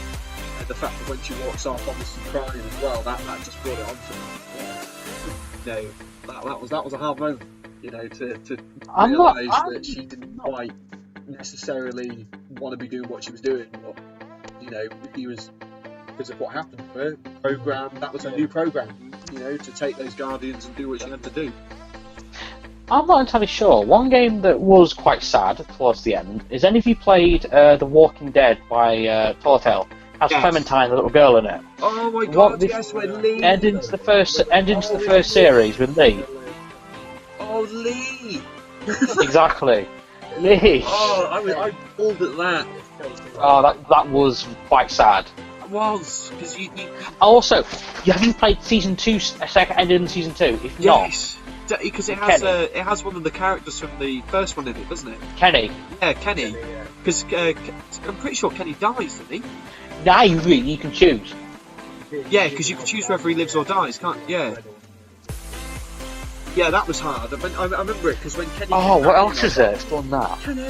And the fact that when she walks off, obviously crying as well, that just brought it on to me. That was a hard moment, to realise that she didn't quite necessarily want to be doing what she was doing, but he was, because of what happened to her, that was a new program, to take those Guardians and do what she had to do. I'm not entirely sure. One game that was quite sad towards the end is, any of you played The Walking Dead by Telltale? Has Clementine, the little girl, in it. Oh my god, yes, with Lee! End into the first series with Lee. Oh, Lee! Exactly. Lee! Oh, I pulled at that. Oh, that was quite sad. It was, because you... Also, you haven't played Season 2, second ending in Season 2? If yes. Because it has one of the characters from the first one in it, doesn't it? Kenny. Yeah, Kenny. Because I'm pretty sure Kenny dies, doesn't he? No, you can choose. Yeah, because you can choose whether he lives or dies, can't? Yeah. Yeah, that was hard. I remember it because when Kenny. Oh, what else is there? It's done that. Kenny.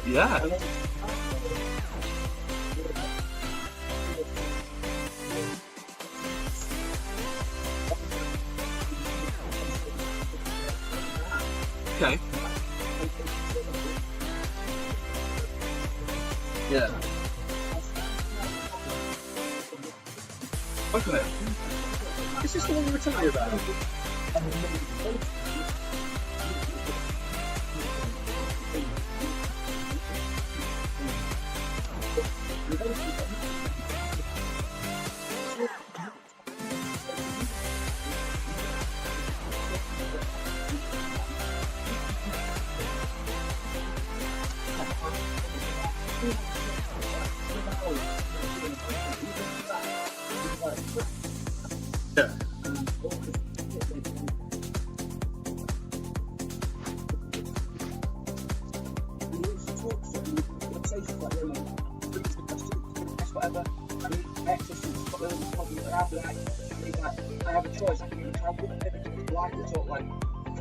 Yeah. Okay. Yeah. Okay. Is this the one you were telling me about? Yeah. And all this shit they do. And he also talks to him, he'll say stuff like, you know, brings the questions, whatever, I need access to Scotland, probably around the night, and he's like, I have a choice, I can either travel with him, like, to talk like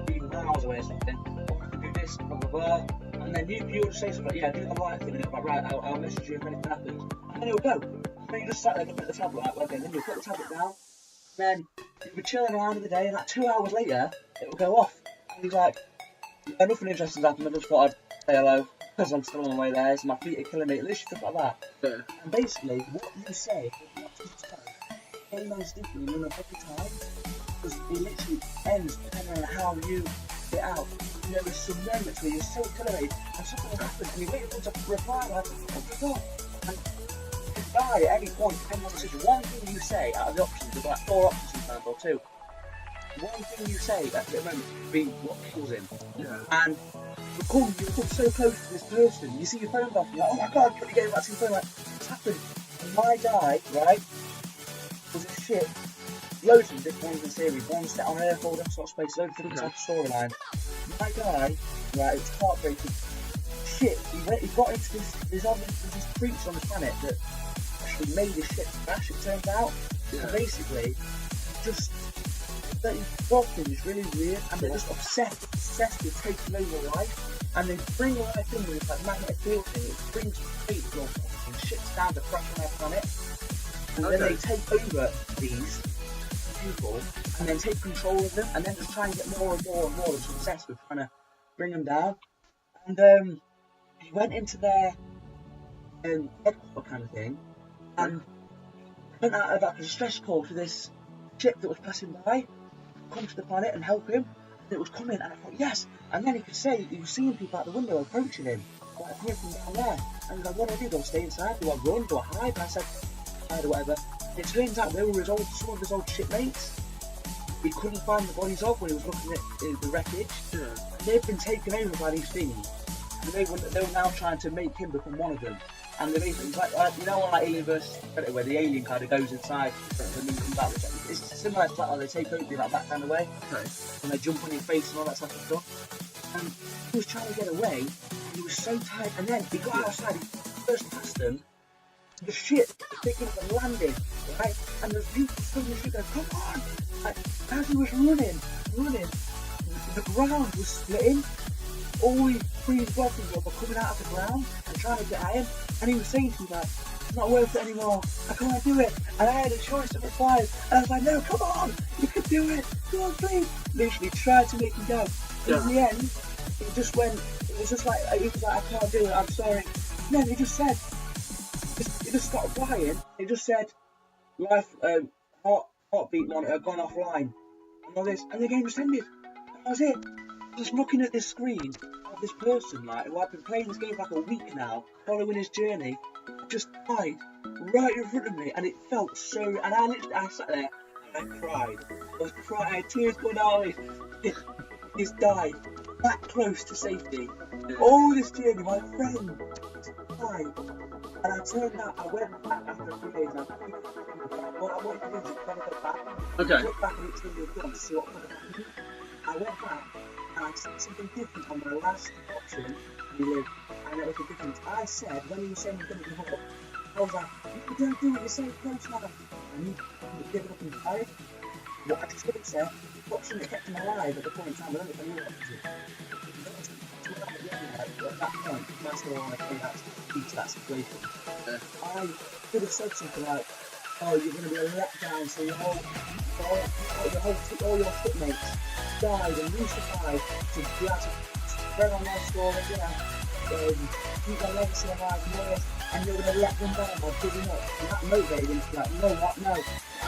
3 miles away or something, or I can do this, blah blah blah. And then you would say something like, yeah, do the right thing, and it's like, right, I'll message you if anything happens. And then he'll go. And then you just sat there looking at the tablet, like, okay, then you put the tablet down, then you'll be chilling around in the day, and like 2 hours later, it will go off. And he's like, yeah, nothing interesting's happened, I just thought I'd say hello, because I'm still on my way there, so my feet are killing me, literally stuff like that. Yeah. And basically, what you say, what you say, ends differently in every time, because it literally ends depending on how you get out. You know, there's some moments where you're so exhilarated and something will happen and you're waiting for them to reply like, oh my god. And you can die at any point depending on the situation. One thing you say out of the options, there's like 4 options sometimes or 2. One thing you say at the moment could be what kills him. Yeah. And you become so close to this person, you see your phone off, you're like, oh my god, you're getting back to your phone, like, what's happened? And my guy, right, was a shit. Loads of different ones in the series, one set on Earth, all them sort of spaces, loads of different types of storyline. My guy, right, it's heartbreaking. Shit, he got into there's this creature on the planet that actually made his ship crash, it turns out. Yeah. And basically, just, that thing is really weird, and they're just obsessed with taking over life. And they bring life in with like magnetic field thing, it brings fate and ships down to crash on their planet. And then they take over these people and then take control of them and then just try and get more and more and more obsessed with trying to bring them down. And he went into their headquarters kind of thing and went out of like a stress call to this ship that was passing by, come to the planet and help him. And it was coming and I thought yes, and then he could say he was seeing people out the window approaching him, like coming from down there, and he's like, what do I do? Do I stay inside? Do I run? Do I hide? And I said hide or whatever. It turns out they were some of his old shipmates. He couldn't find the bodies of when he was looking at the wreckage. Yeah. They've been taken over by these things. And they were now trying to make him become one of them. And they're basically like you know, on like Alien vs Predator, where the alien kind of goes inside and then comes out. It's similar to that, like they take over like that kind of way. Okay. And they jump on your face and all that type of stuff. And he was trying to get away. And he was so tired. And then he got outside. He burst past them. The ship was picking up and landing, right? And there's people still in the ship going, come on! Like, as he was running, the ground was splitting. All these three weapons were coming out of the ground and trying to get at him. And he was saying to me like, it's not worth it anymore. I can't do it. And I had a choice of replies. And I was like, no, come on! You can do it! Come on, please! Literally tried to make him go. And in the end, it just went, it was just like, he was like, I can't do it, I'm sorry. And then he just said, it just stopped flying. It just said, life, heartbeat monitor gone offline, and all this, and the game just ended. And that was it. Just looking at this screen of this person, like, who I've been playing this game for like a week now, following his journey, just died right in front of me, and it felt so. And I sat there and I cried. I was crying. I had tears going down. He's died that close to safety. All this journey, my friend died. And I turned out, I went back after 3 days and what I wanted to do is try to go back. Okay. I looked back and it's in the gun to see what could have happened. I went back and I said something different on my last option, and it was a difference. I said, when he was saying he didn't give up, I was like, you don't do it, you're so close now. And you give up and died. What I just didn't say, the option that kept him alive at the point in time, I don't know if I knew what it was. At that point, that's all I came out to that situation. Yeah. I could have said something like, oh, you're going to be a letdown, so all your shipmates died and you survived to be able to spread on their story, you know, keep their legacy alive and all this, and you're going to let them down by giving up. And that motivated him to be like, you know what, no,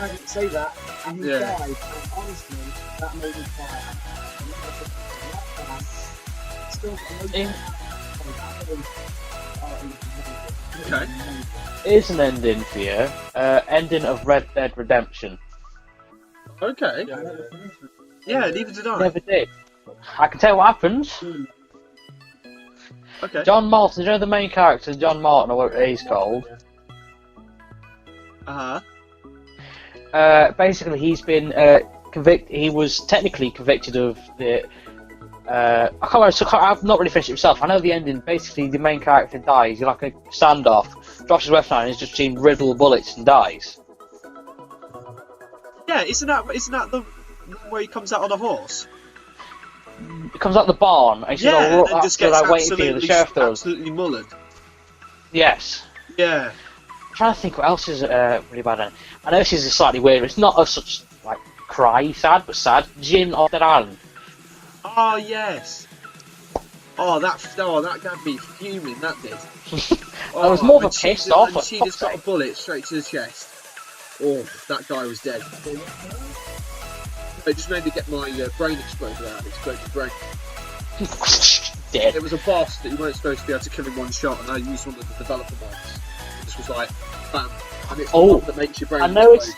I didn't say that, and he died, and honestly, that made me cry. Okay. Here's an ending for you. Ending of Red Dead Redemption. Okay. Yeah, neither did I. Never did. I can tell you what happens. Okay. John Martin, you know the main character, John Martin, or what he's called? Uh-huh. basically he's been convicted. He was technically convicted of the. I can't remember. So I've not really finished it myself. I know the ending. Basically, the main character dies. You're like a standoff. Drops his weapon and is just being riddled with bullets and dies. Yeah, isn't that the where he comes out on a horse? He comes out the barn and he's And just gets waiting for you. The sheriff does. Absolutely mullered. Yes. Yeah. I'm trying to think what else is really bad. I know this is slightly weird. It's not as such like cry sad, but sad. Gin off that island. Oh yes. Oh that got me fuming. That did. I was more of a pissed off. And she just got a bullet straight to the chest. Oh, that guy was dead. It just made me get my brain exploder out. Exploded brain. Dead. It was a boss that you weren't supposed to be able to kill in one shot, and I used one of the developer mods. This was like, bam, and it's the one that makes your brain explode.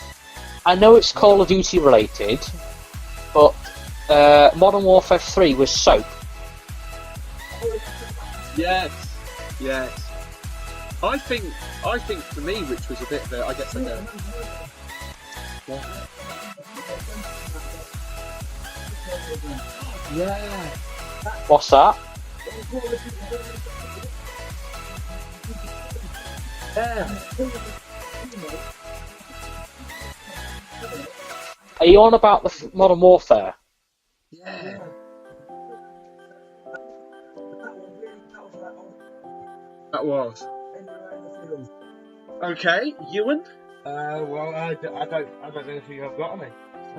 I know it's Call of Duty related, but Modern Warfare 3 was soap. Yes. I think for me, which was a bit of a, I guess like a. Yeah. What's that? Yeah. Are you on about the Modern Warfare? Yeah. That was. Okay, Ewan? Well, I don't know if you have got any.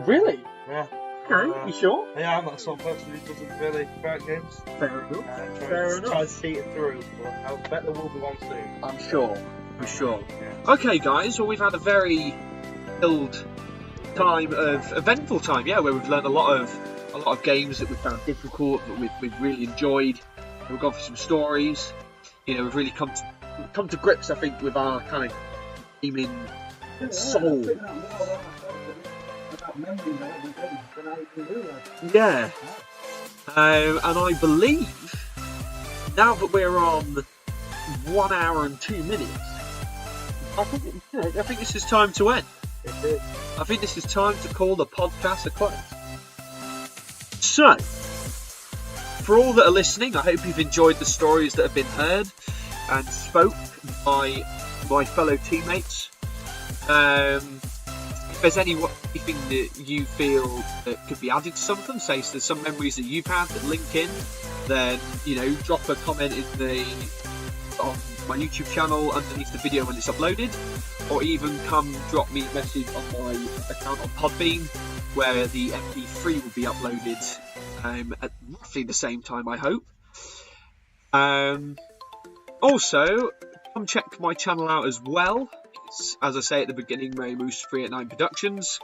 Really? Yeah. Okay, you sure? Yeah, I'm not the sort of person who doesn't really break games. Fair enough. Try to see it through, but I'll bet there will be one soon. I'm sure. Yeah. Okay, guys, well, we've had a very filled time of eventful time, yeah, where we've learned a lot of games that we found difficult, that we've really enjoyed. We've gone for some stories. You know, we've really come to grips, I think, with our kind of gaming soul. Yeah. And I believe now that we're on 1 hour and 2 minutes, I think this is time to end. I think this is time to call the podcast a close. So, for all that are listening, I hope you've enjoyed the stories that have been heard and spoke by my fellow teammates. If there's anything that you feel that could be added to some of them, say there's some memories that you've had that link in, then drop a comment on my YouTube channel underneath the video when it's uploaded, or even come drop me a message on my account on Podbean, where the MP3 will be uploaded at roughly the same time, I hope. Also, come check my channel out as well. It's, as I say at the beginning, Manimal Media 389 Productions,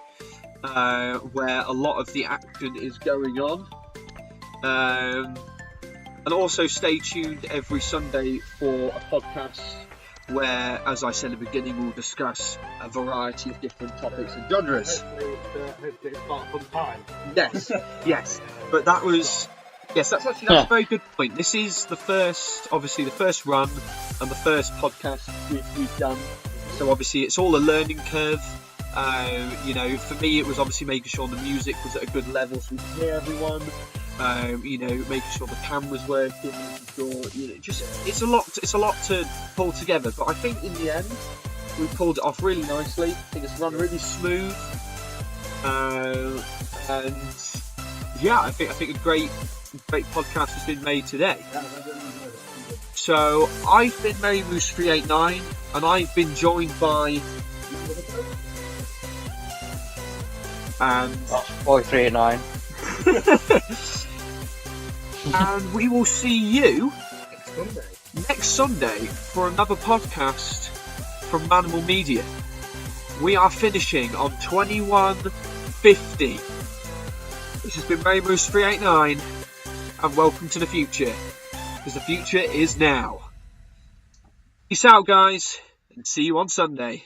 where a lot of the action is going on. And also stay tuned every Sunday for a podcast where, as I said at the beginning, we'll discuss a variety of different topics and genres. Hopefully it's not a fun time. Yes. But that's a very good point. This is the first run and the first podcast we've done. So obviously it's all a learning curve. For me it was obviously making sure the music was at a good level so we could hear everyone. Making sure the camera's working, making sure, it's a lot to pull together. But I think in the end we pulled it off really nicely. I think it's run really smooth, and yeah, I think a great podcast has been made today. So I've been Manimal Media 389, and I've been joined by Boy 389. And we will see you next Sunday for another podcast from Manimal Media. We are finishing on 21:50. This has been Manimal Media 389, and welcome to the future, because the future is now. Peace out, guys, and see you on Sunday.